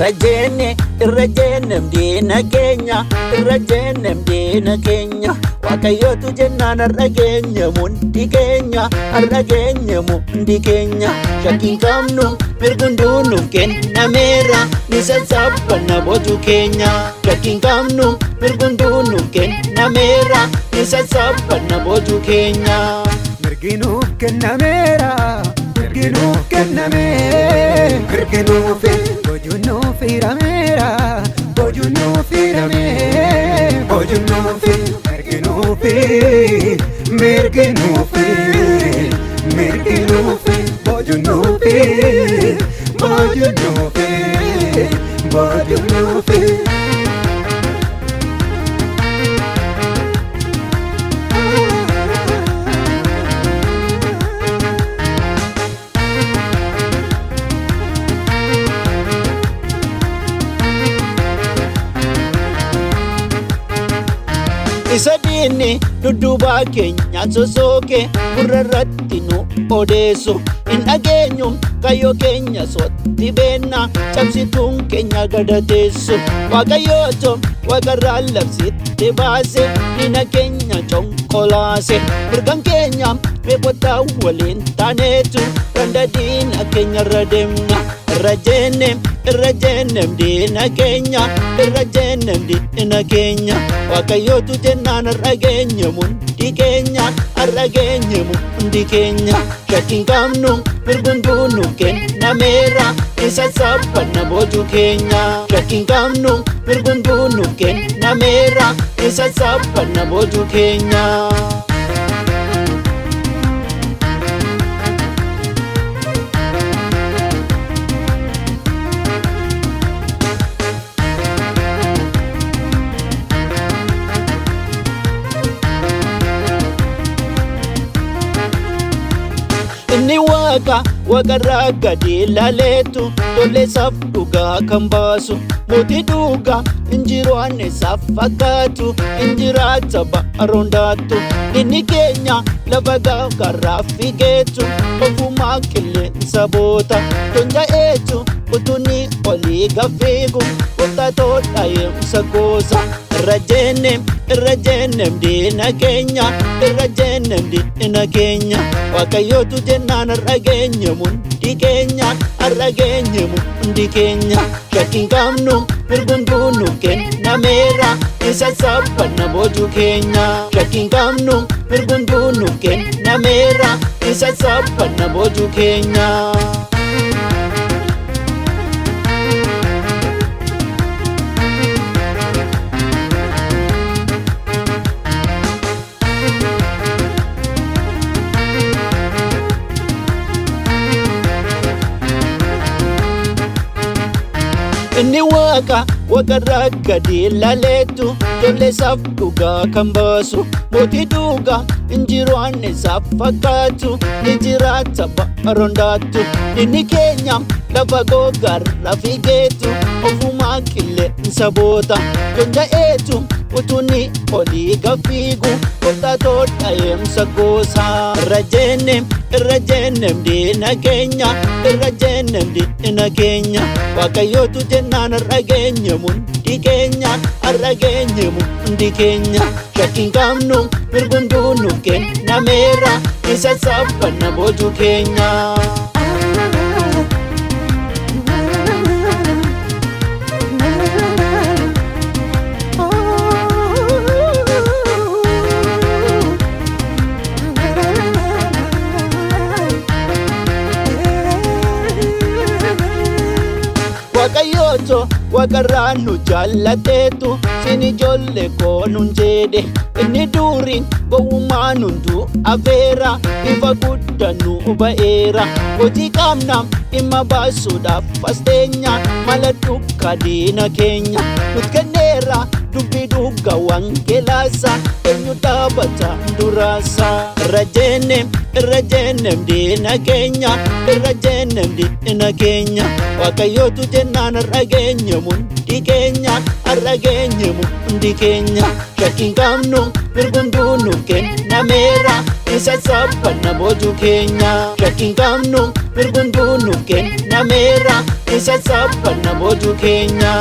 irrajennem diina keenya irrajennem diina keenya Waaqayyootu jennaan har'a geenyemu hundi keenya har'a geenyemu hundi keenya Shakkiin qabnu mirgunduu nuuf kennameera ni sassaabbanna boojuu keenya Shakkiin qabnu mirgunduu nuuf kennameera ni sassaabbanna boojuu keenya Mirgi nuuf kennameera mirgi nuuf kennamee mirgi nuuf boojuu nuuf hirameera boojuu nuuf hiramee boojuu nuuf mirgi nuuf mirgi nuuf mirgi nuuf boojuu nuuf boojuu nuuf boojuu nuuf Isa diinni dudduuba keenya sosooke gurra irratti nu odeessu hin dhageenyu kayyoo keenya sotti beenna cabsituun keenya gadateessu Waaqayyooto waaqarraa labsitti baase diina keenya conkolaase mirgan keenya meeqotaa waliin taaneetu randa diina keenya irra deemna irrajennem diina keenya irrajennem diina keenya Waaqayyootu jennaan har'a geenyemu hundi keenya har'a geenyemu hundi keenya Shakkiin qabnu mirgunduu nuuf kennameera ni sassaabbanna boojuu keenya Shakkiin qabnu mirgunduu nuuf kennameera ni sassaabbanna boojuu keenya Inni waaqarraa gadi ilaaleetu tolleessaaf dhugaa kan baasu mootii dhugaa injiraan isaaf fakkaatu injiraata ba'aroondaatu inni keenya lafa gaarraa figeetu ofumaa qilleensa boota tonja'eetu utunni olii gafiigu qottatoodha eemsa goosa irrajennem diina keenya irrajennem diina keenya Waaqayyootu jennaan har'a geenyemu hundi keenya har'a geenyemu hundi keenya Shakkiin qabnu mirgunduu nuuf kennameera ni sassaabbanna boojuu keenya Shakkiin qabnu mirgunduu nuuf kennameera ni sassaabbanna boojuu keenya Inni waaqarraa gadi ilaaleetu tolleessaaf dhugaa kan baasu mootii dhugaa injiraan isaaf fakkaatu ni jiraata ba'aroondaatu inni keenya lafa gaarraa figeetu ofumaa qilleensa boota tonja'eetu utunni olii gafiigu qottatoodha eemsa goosa irrajennem diina keenya irrajennem diina keenya Waaqayyootu jennaan har'a geenyemu hundi keenya har'a geenyemu hundi keenya Shakkiin qabnu mirgunduu nuuf kennameera ni sassaabbanna boojuu keenya Waaqayyooto waaqarraa nu jaallateetu sin ijoollee koo nun jedhe inni duriin gowwummaa hunduu afeera ifa guddaa nu ba'eera hojii qabnaam dhimma baasuudhaaf fasteenya mala dukkaa diina keenya nut kenneera dubbii dhuga wangeelaasaa eenyu dhaabata duraasa. Irra jeennem diina keenya irra jeennem diina keenya Waaqayyootu jennaan har'a geenyemu hundi keenya har'a geenyemu hundi keenya. Shakkiin qabnu mirgunduu nuuf kennameera isa sabbanna boojuu keenya. Shakkiin qabnu mirgunduu nuuf kennameera isa sabbanna boojuu keenya.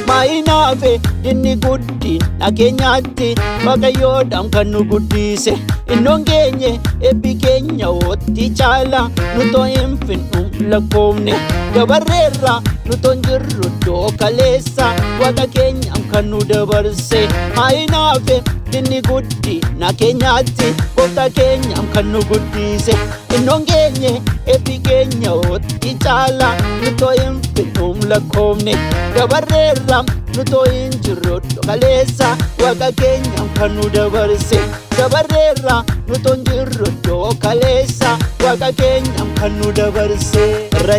Maayinaafe dinni guddina keenyaatti Waaqayyoodhaan kan nu guddise. Innoon geenye eebbi keenya wootti caala nutoo hin fin'u lakkoofne. Dabarreerra nutoo hin jirru iddoo kaleessa Waaqa keenyaan kan nu dabarse. Maayinaafe dinni guddina keenyaatti Gooftaa keenyaan kan nu guddise. Innoon geenye eebbi keenya wootti caala nutoo hin fin'u lakkoofne. Dabarreerra nutoo hin jirru iddoo kaleessa Waaqa keenyaan kan nu dabarse. Dabarreerra nutoo hin jirru iddoo kaleessa Waaqa keenyaan kan nu dabarse. Irra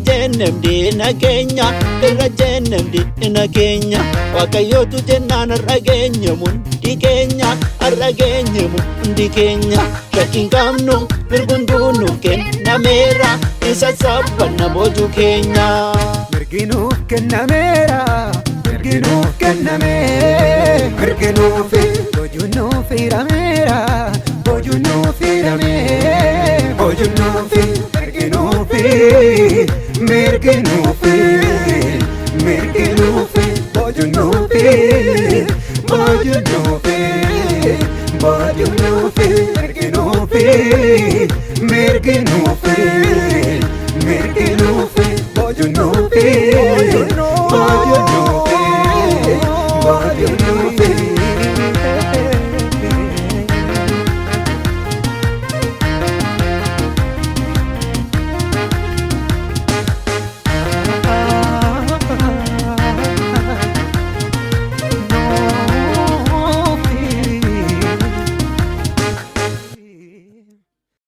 jeennem diina keenya irra jeennem diina keenya Waaqayyootu jennaan har'a geenyemu hundi keenya har'a geenyemu hundi keenya. Shakkiin qabnu mirgunduu nuuf kennameera isa sabbanna boojuu keenya. Mirgi nuuf kennameera mirgi nuuf kennamee mirgi nuufi boojuu nuuf hirameera boojuu nuuf hiramee boojuu nuufi mirgi nuufi mirgi nuufi mirgi nuufi boojuu nuufi boojuu nuufi boojuu nuufi mirgi nuufi mirgi nuufi mirgi nuufi boojuu nuufi boojuu nuufi boojuu nuufi.